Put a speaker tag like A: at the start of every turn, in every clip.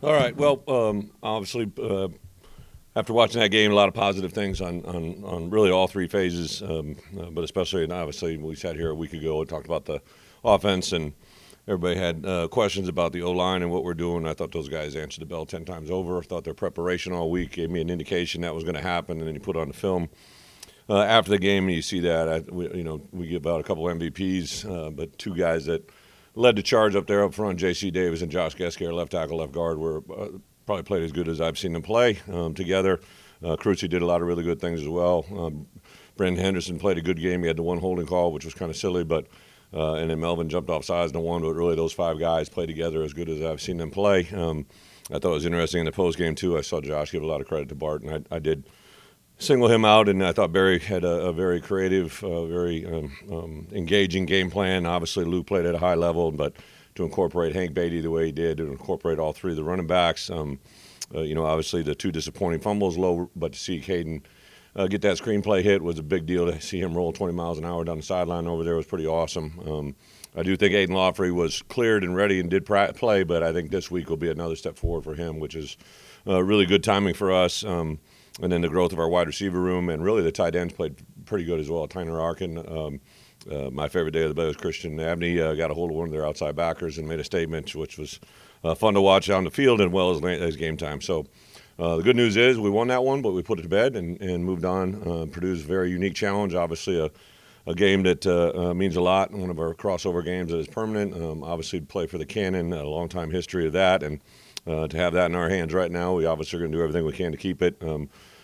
A: All right. Well, obviously, after watching that game, a lot of positive things on really all three phases, but especially, and obviously, we sat here a week ago and talked about the offense, and everybody had questions about the O-line and what we're doing. I thought those guys answered the bell 10 times over. I thought their preparation all week gave me an indication that was going to happen, and then you put on the film after the game, and you see that. We give out a couple MVPs, but two guys that led the charge up there up front, J.C. Davis and Josh Geske, left tackle, left guard, were probably played as good as I've seen them play together. Cruci did a lot of really good things as well. Brandon Henderson played a good game. He had the one holding call, which was kind of silly, but and then Melvin jumped off sides and won. But really, those five guys played together as good as I've seen them play. I thought it was interesting in the post game too. I saw Josh give a lot of credit to Bart, and I did single him out, and I thought Barry had a very creative, very engaging game plan. Obviously, Lou played at a high level, but to incorporate Hank Beatty the way he did, to incorporate all three of the running backs, obviously the two disappointing fumbles low, but to see Caden get that screenplay hit was a big deal. To see him roll 20 miles an hour down the sideline over there was pretty awesome. I do think Aiden Lawfrey was cleared and ready and did play, but I think this week will be another step forward for him, which is really good timing for us. And then the growth of our wide receiver room, and really the tight ends played pretty good as well. Tyner Arkin, my favorite day of the day was Christian Abney, got a hold of one of their outside backers and made a statement, which was fun to watch on the field as well as game time. So the good news is we won that one, but we put it to bed and moved on. Purdue's a very unique challenge, obviously a game that means a lot, one of our crossover games that is permanent. Obviously play for the Cannon, a long-time history of that, and to have that in our hands right now, we obviously are going to do everything we can to keep it.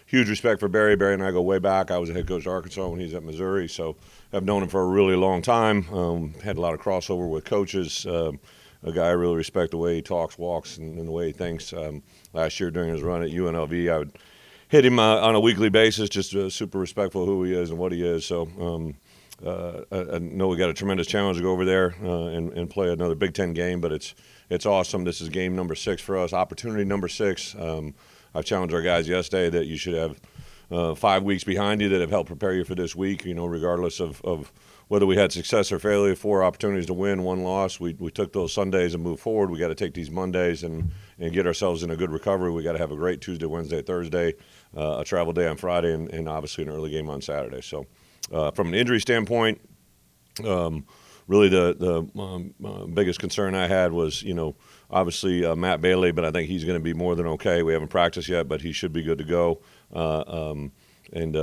A: Huge respect for Barry. Barry and I go way back. I was a head coach at Arkansas when he's at Missouri, so I've known him for a really long time. Had a lot of crossover with coaches. A guy I really respect the way he talks, walks, and the way he thinks. Last year during his run at UNLV, I would hit him on a weekly basis, just super respectful of who he is and what he is. So I know we got a tremendous challenge to go over there and play another Big Ten game, but it's awesome. This is game number 6 for us, opportunity number 6. I challenged our guys yesterday that you should have 5 weeks behind you that have helped prepare you for this week, regardless of whether we had success or failure. 4 opportunities to win, 1 loss. We took those Sundays and moved forward. We got to take these Mondays and get ourselves in a good recovery. We got to have a great Tuesday, Wednesday, Thursday, a travel day on Friday, and obviously an early game on Saturday. So from an injury standpoint, really the biggest concern I had was, obviously Matt Bailey, but I think he's going to be more than okay. We haven't practiced yet, but he should be good to go. And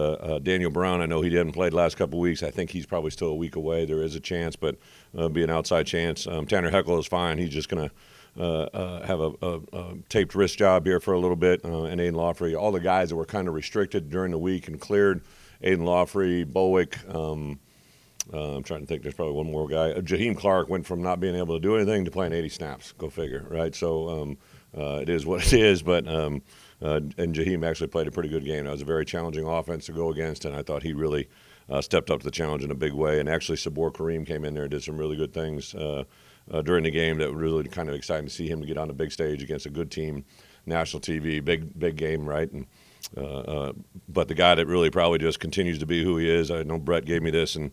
A: Daniel Brown, I know he hadn't played the last couple of weeks. I think he's probably still a week away. There is a chance, but be an outside chance. Tanner Heckle is fine. He's just going to have a taped wrist job here for a little bit. And Aiden Lawfrey, all the guys that were kind of restricted during the week and cleared. Aiden Lawfrey, Bowick, I'm trying to think. There's probably one more guy. Jaheim Clark went from not being able to do anything to playing 80 snaps. Go figure, right? So it is what it is. But and Jaheim actually played a pretty good game. That was a very challenging offense to go against, and I thought he really stepped up to the challenge in a big way. And actually, Sabor Kareem came in there and did some really good things during the game that were really kind of exciting to see him to get on the big stage against a good team, national TV, big game, right? And but the guy that really probably just continues to be who he is. I know Bret gave me this, and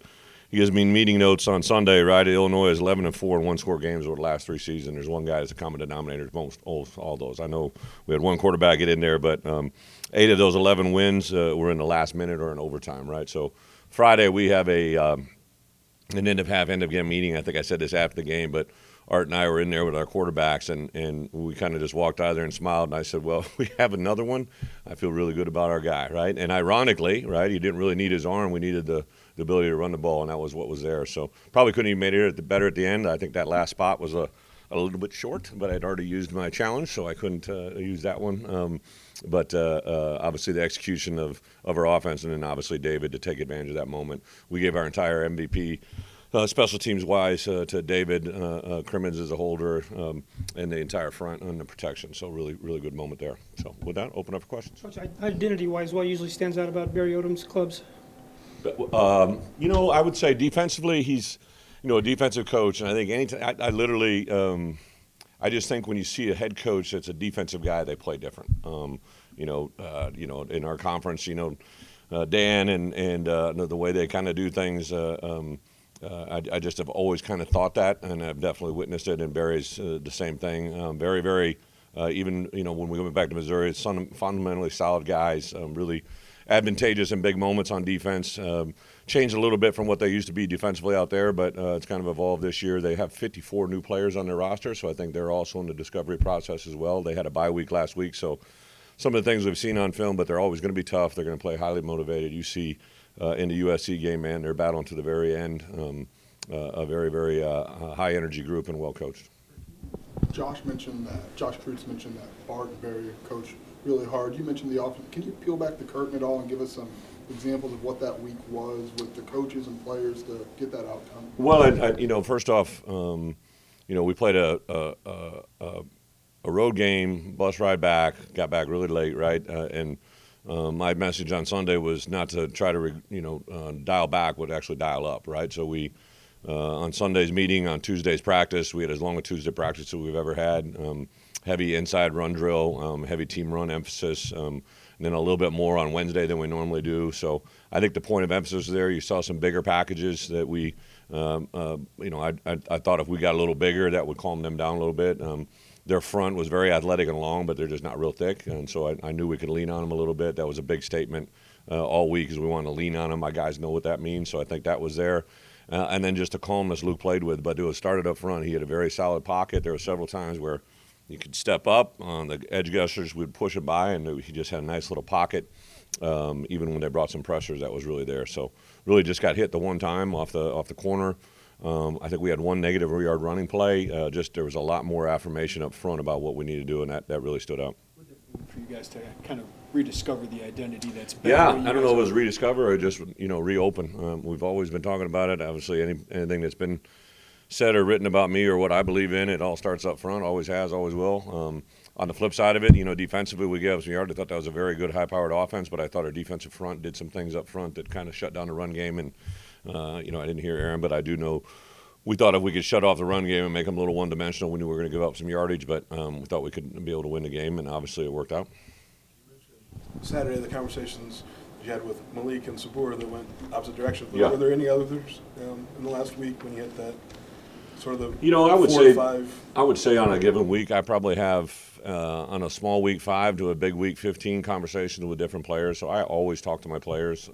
A: he gives me meeting notes on Sunday, right? Illinois is 11-4 in one-score games over the last 3 seasons. There's one guy that's a common denominator all those. I know we had one quarterback get in there, but 8 of those 11 wins were in the last minute or in overtime, right? So Friday we have an end-of-game meeting. I think I said this after the game, but Art and I were in there with our quarterbacks, and we kind of just walked out of there and smiled, and I said, well, we have another one. I feel really good about our guy, right? And ironically, right, he didn't really need his arm. We needed the ability to run the ball, and that was what was there. So probably couldn't even made it better at the end. I think that last spot was a little bit short, but I'd already used my challenge, so I couldn't use that one. But obviously the execution of our offense, and then obviously David to take advantage of that moment. We gave our entire MVP special teams wise to David. Crimmins as a holder, and the entire front on the protection. So really, really good moment there. So with that, open up for questions.
B: Coach, identity-wise, what usually stands out about Barry Odum's clubs?
A: I would say defensively, he's, a defensive coach, and I think anytime I literally, I just think when you see a head coach that's a defensive guy, they play different. In our conference, Dan and the way they kind of do things. I just have always kind of thought that, and I've definitely witnessed it. And Barry's the same thing. Very, very even when we went back to Missouri, it's fundamentally solid guys, really advantageous in big moments on defense. Changed a little bit from what they used to be defensively out there, but it's kind of evolved this year. They have 54 new players on their roster, so I think they're also in the discovery process as well. They had a bye week last week, so some of the things we've seen on film, but they're always going to be tough. They're going to play highly motivated. You see in the USC game, man, they're battling to the very end. A very, very high-energy group and well-coached.
C: Josh Krutz mentioned that Bart and Barry coach really hard. You mentioned the offense. Can you peel back the curtain at all and give us some examples of what that week was with the coaches and players to get that outcome?
A: Well, first off, we played a road game, bus ride back, got back really late, right? And my message on Sunday was not to try to, dial back, but actually dial up, right? So we, on Sunday's meeting, on Tuesday's practice, we had as long a Tuesday practice as we've ever had. Heavy inside run drill, heavy team run emphasis, and then a little bit more on Wednesday than we normally do. So I think the point of emphasis there, you saw some bigger packages that we, I thought if we got a little bigger, that would calm them down a little bit. Their front was very athletic and long, but they're just not real thick, and so I knew we could lean on them a little bit. That was a big statement all week, is we wanted to lean on them. My guys know what that means, so I think that was there. And then just the calmness Luke played with, but it was started up front. He had a very solid pocket. There were several times where you could step up on the edge gushers, would push it by, and he just had a nice little pocket. Even when they brought some pressures, that was really there. So really just got hit the one time off the corner. I think we had one negative yard running play. There was a lot more affirmation up front about what we need to do, and that really stood out.
D: What did it mean for you guys to kind of rediscover the identity that's been?
A: Yeah, I don't know if it was rediscover or just reopen. We've always been talking about it. Obviously, anything that's been said or written about me or what I believe in, it all starts up front. Always has, always will. On the flip side of it, defensively we gave up some yards. I thought that was a very good high-powered offense, but I thought our defensive front did some things up front that kind of shut down the run game. And I didn't hear Aaron, but I do know we thought if we could shut off the run game and make them a little one-dimensional, we knew we were going to give up some yardage, but we thought we could be able to win the game, and obviously it worked out.
E: Saturday, the conversations you had with Malik and Sabur that went opposite directions.
A: Yeah.
E: Were there any others in the last week when you had that sort of the
A: I would
E: 4 to 5?
A: I would say on a given week, I probably have on a small week 5 to a big week 15 conversations with different players. So I always talk to my players.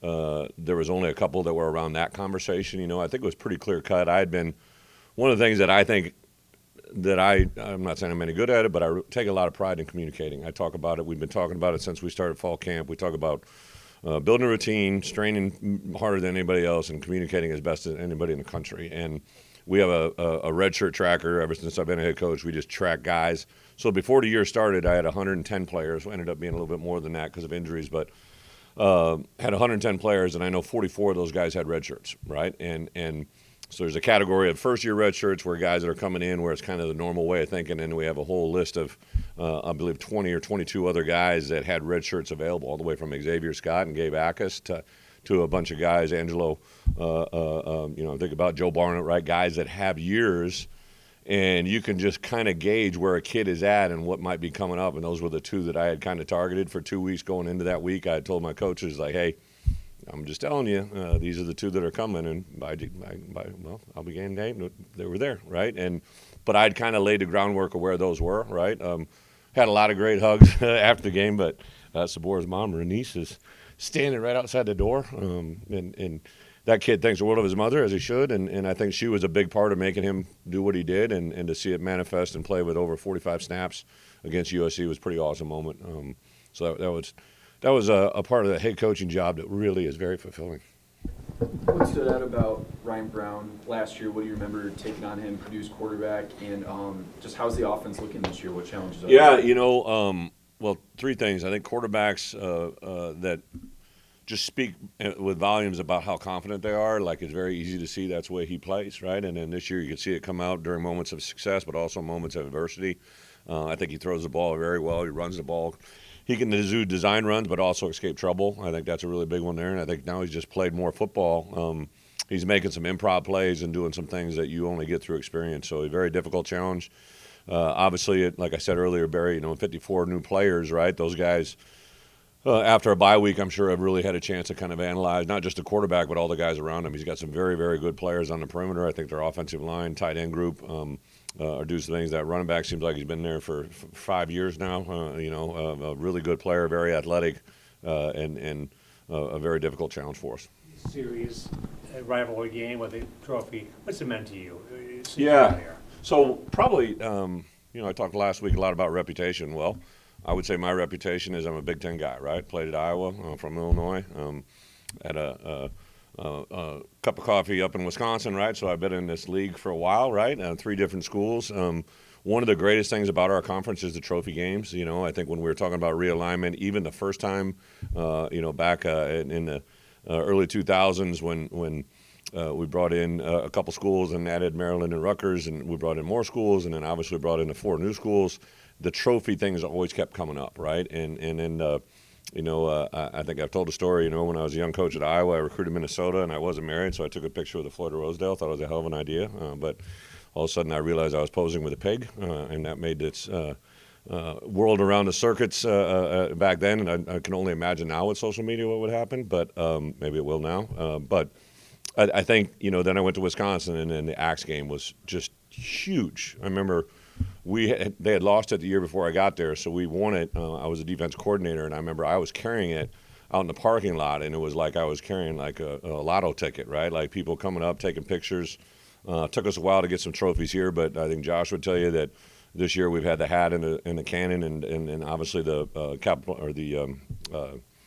A: There was only a couple that were around that conversation. I think it was pretty clear cut. I had been one of the things that I think that I'm not saying I'm any good at it, but I take a lot of pride in communicating. I talk about it. We've been talking about it since we started fall camp. We talk about building a routine, straining harder than anybody else, and communicating as best as anybody in the country. And we have a red shirt tracker. Ever since I've been a head coach, we just track guys. So before the year started, I had 110 players. We ended up being a little bit more than that because of injuries, but had 110 players, and I know 44 of those guys had red shirts, right? And so there's a category of first-year red shirts where guys that are coming in where it's kind of the normal way of thinking, and we have a whole list of, I believe, 20 or 22 other guys that had red shirts available, all the way from Xavier Scott and Gabe Ackus to a bunch of guys, Angelo, think about Joe Barnett, right? Guys that have years, and you can just kind of gauge where a kid is at and what might be coming up, and those were the two that I had kind of targeted for 2 weeks going into that week. I had told my coaches, like, hey, I'm just telling you, these are the two that are coming, and I'll be game day. They were there, right? But I'd kind of laid the groundwork of where those were, right? Had a lot of great hugs after the game, but Sabor's mom, Renice, is standing right outside the door, and that kid thinks the world of his mother, as he should, and I think she was a big part of making him do what he did, and to see it manifest and play with over 45 snaps against USC was a pretty awesome moment. So that was a part of the head coaching job that really is very fulfilling.
F: What stood out about Ryan Brown last year? What do you remember taking on him, Purdue's quarterback, and just how's the offense looking this year? What challenges are there?
A: Yeah, well, 3 things. I think quarterbacks that just speak with volumes about how confident they are. Like, it's very easy to see that's the way he plays, right? And then this year you can see it come out during moments of success, but also moments of adversity. I think he throws the ball very well. He runs the ball. He can do design runs, but also escape trouble. I think that's a really big one there. And I think now he's just played more football. He's making some improv plays and doing some things that you only get through experience. So a very difficult challenge. Obviously, like I said earlier, Barry, 54 new players, right? Those guys after a bye week, I'm sure I've really had a chance to kind of analyze not just the quarterback, but all the guys around him. He's got some very, very good players on the perimeter. I think their offensive line, tight end group are doing some things. That running back seems like he's been there for 5 years now. A really good player, very athletic, and a very difficult challenge for us.
G: Series, a rivalry game with a trophy. What's it meant to you?
A: Yeah. So probably, I talked last week a lot about reputation. Well, I would say my reputation is I'm a Big Ten guy, right? Played at Iowa, from Illinois, had a cup of coffee up in Wisconsin, right? So I've been in this league for a while, right? 3 different schools. One of the greatest things about our conference is the trophy games. I think when we were talking about realignment, even the first time, back in the early 2000s when we brought in a couple schools and added Maryland and Rutgers, and we brought in more schools, and then obviously brought in the 4 new schools. The trophy things always kept coming up, right? And then, I think I've told the story, when I was a young coach at Iowa, I recruited Minnesota, and I wasn't married, so I took a picture with the Floyd of Rosedale. Thought it was a hell of an idea. But all of a sudden I realized I was posing with a pig, and that made its world around the circuits back then. And I can only imagine now with social media what would happen, but maybe it will now. But I think, then I went to Wisconsin, and then the Axe game was just huge. I remember they had lost it the year before I got there, so we won it. I was a defense coordinator, and I remember I was carrying it out in the parking lot, and it was like I was carrying like a lotto ticket, right? Like people coming up, taking pictures. Took us a while to get some trophies here, but I think Josh would tell you that this year we've had the hat and the cannon, and obviously the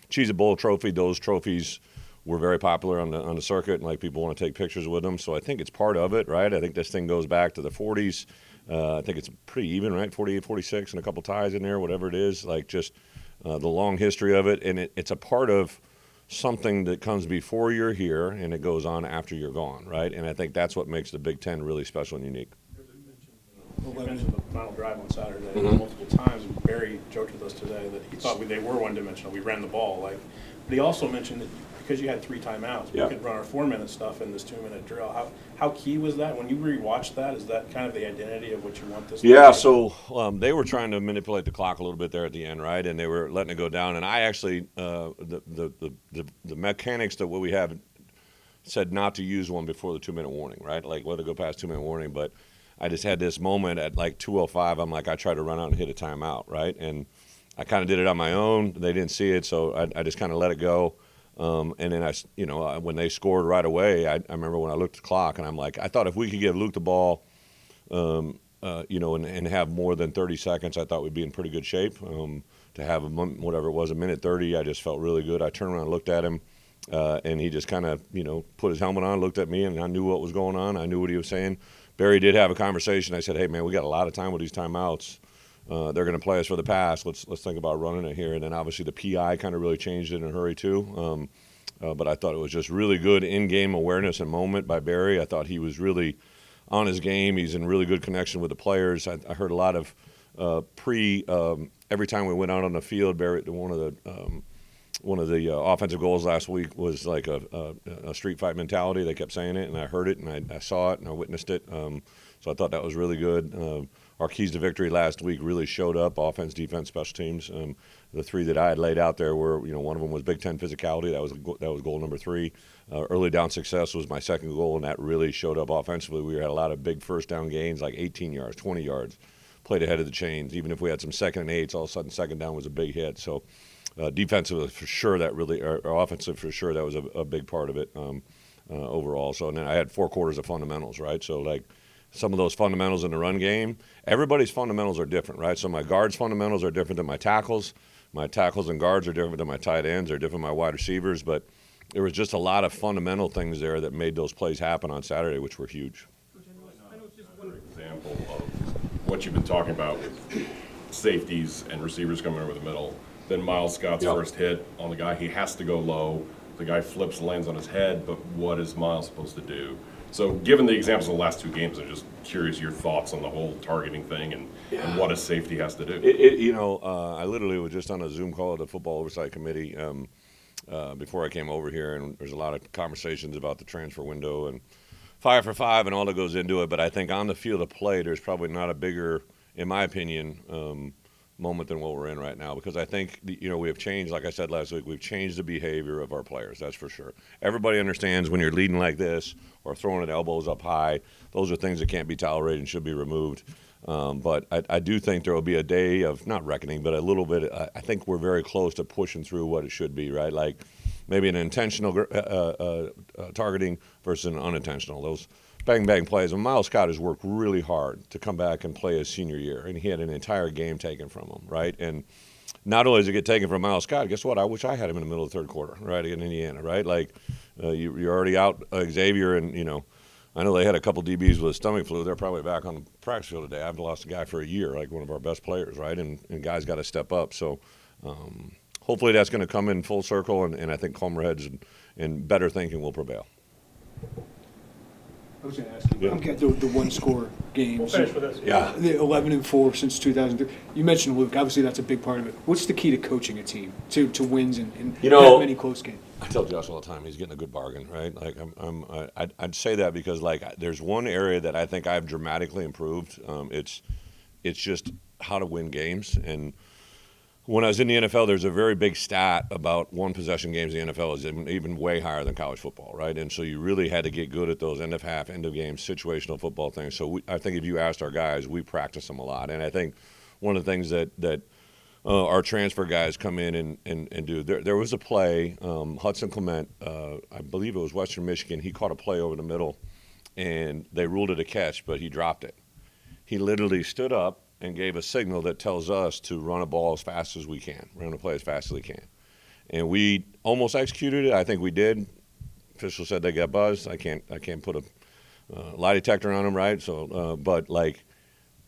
A: Cheez-It Bowl trophy. Those trophies were very popular on the circuit, and like people want to take pictures with them. So I think it's part of it, right? I think this thing goes back to the 40s. I think it's pretty even, right? 48, 46, and a couple ties in there, whatever it is. Like just the long history of it, and it's a part of something that comes before you're here, and it goes on after you're gone, right? And I think that's what makes the Big Ten really special and unique.
E: You mentioned the final drive on Saturday multiple times. Barry joked with us today that he thought they were one-dimensional. We ran the ball, but he also mentioned that because you had 3 timeouts, we could run our 4-minute stuff in this 2-minute drill. How key was that? When you rewatched that, is that kind of the identity of what you want this?
A: Yeah, so they were trying to manipulate the clock a little bit there at the end, right? And they were letting it go down. And I actually, the mechanics that what we have said not to use one before the 2-minute warning, right? Like let it go past 2-minute warning, but I just had this moment at like 2:05. I'm like, I tried to run out and hit a timeout, right? And I kind of did it on my own. They didn't see it, so I just kind of let it go. And then when they scored right away, I remember when I looked at the clock, and I'm like, I thought if we could give Luke the ball, and have more than 30 seconds, I thought we'd be in pretty good shape. To have whatever it was, a minute 30, I just felt really good. I turned around and looked at him, and he just kind of, put his helmet on, looked at me, and I knew what was going on. I knew what he was saying. Barry did have a conversation. I said, hey, man, we got a lot of time with these timeouts. They're going to play us for the pass. Let's think about running it here. And then obviously the PI kind of really changed it in a hurry too. But I thought it was just really good in-game awareness and moment by Barry. I thought he was really on his game. He's in really good connection with the players. I heard a lot of every time we went out on the field, Barry, one of the offensive goals last week was like a street fight mentality. They kept saying it, and I heard it, and I saw it, and I witnessed it. So I thought that was really good. Our keys to victory last week really showed up: offense, defense, special teams. The 3 that I had laid out there were, one of them was Big Ten physicality. That was goal number 3. Early down success was my second goal, and that really showed up offensively. We had a lot of big first down gains, like 18 yards, 20 yards, played ahead of the chains. Even if we had some 2nd and 8s, all of a sudden second down was a big hit. So defensively, for sure, or offensive, for sure, that was a big part of it overall. So and then I had 4 quarters of fundamentals, right? So like some of those fundamentals in the run game, everybody's fundamentals are different, right? So my guards' fundamentals are different than my tackles. My tackles and guards are different than my tight ends. They're different than my wide receivers. But there was just a lot of fundamental things there that made those plays happen on Saturday, which were huge.
H: Example of what you've been talking about with safeties and receivers coming over the middle. Then Miles Scott's first hit on the guy, he has to go low. The guy flips and lands on his head, but what is Miles supposed to do? So given the examples of the last 2 games, I'm just curious your thoughts on the whole targeting thing and what a safety has to do.
A: I literally was just on a Zoom call at the Football Oversight Committee before I came over here, and there's a lot of conversations about the transfer window and 5 for 5 and all that goes into it. But I think on the field of play, there's probably not a bigger, in my opinion, moment than what we're in right now, because I think we have changed. Like I said last week, we've changed the behavior of our players. That's for sure. Everybody understands when you're leading like this or throwing at elbows up high, those are things that can't be tolerated and should be removed. But I do think there will be a day of not reckoning, but a little bit. I think we're very close to pushing through what it should be, right? Like maybe an intentional targeting versus an unintentional. Those bang plays. And Miles Scott has worked really hard to come back and play his senior year, and he had an entire game taken from him, right? And not only does it get taken from Miles Scott, guess what? I wish I had him in the middle of the third quarter, right, in Indiana, right? Like you're already out Xavier, and I know they had a couple DBs with a stomach flu. They're probably back on the practice field today. I've lost a guy for a year, like one of our best players, right? And guys got to step up. So hopefully that's going to come in full circle, and I think calmer heads and better thinking will prevail.
D: I was going to ask you the one-score games.
E: We'll finish with this.
A: Yeah.
D: The 11-4 since 2003. You mentioned Luke. Obviously, that's a big part of it. What's the key to coaching a team to wins and that many close games?
A: I tell Josh all the time he's getting a good bargain, right? Like I'd say that because like there's one area that I think I've dramatically improved. It's just how to win games. And when I was in the NFL, there's a very big stat about one possession games in the NFL is even way higher than college football, right? And so you really had to get good at those end of half, end of game, situational football things. So I think if you asked our guys, we practice them a lot. And I think one of the things that our transfer guys come in and do. There was a play, Hudson Clement, I believe it was Western Michigan. He caught a play over the middle, and they ruled it a catch, but he dropped it. He literally stood up and gave a signal that tells us to run a ball as fast as we can, run a play as fast as we can. And we almost executed it. I think we did. Officials said they got buzzed. I can't put a lie detector on them, right? So, but like,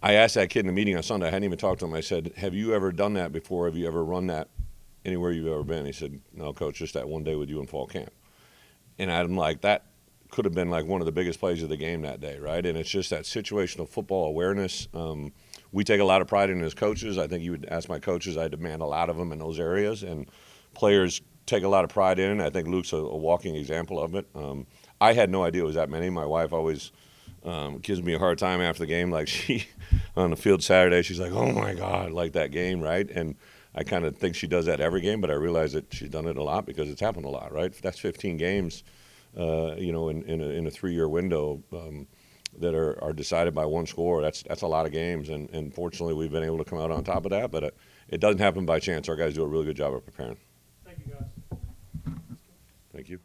A: I asked that kid in the meeting on Sunday. I hadn't even talked to him. I said, "Have you ever done that before? Have you ever run that anywhere you've ever been?" He said, "No, coach, just that one day with you in fall camp." And I'm like, that could have been like one of the biggest plays of the game that day, right? And it's just that situational football awareness. We take a lot of pride in it as coaches. I think you would ask my coaches, I demand a lot of them in those areas. And players take a lot of pride in it. I think Luke's a walking example of it. I had no idea it was that many. My wife always gives me a hard time after the game. Like she, on the field Saturday, she's like, "Oh my God," like that game, right? And I kind of think she does that every game, but I realize that she's done it a lot because it's happened a lot, right? That's 15 games, in a 3-year window that are decided by one score. That's a lot of games, and fortunately we've been able to come out on top of that. But it doesn't happen by chance. Our guys do a really good job of preparing.
E: Thank you, guys.
A: Thank you.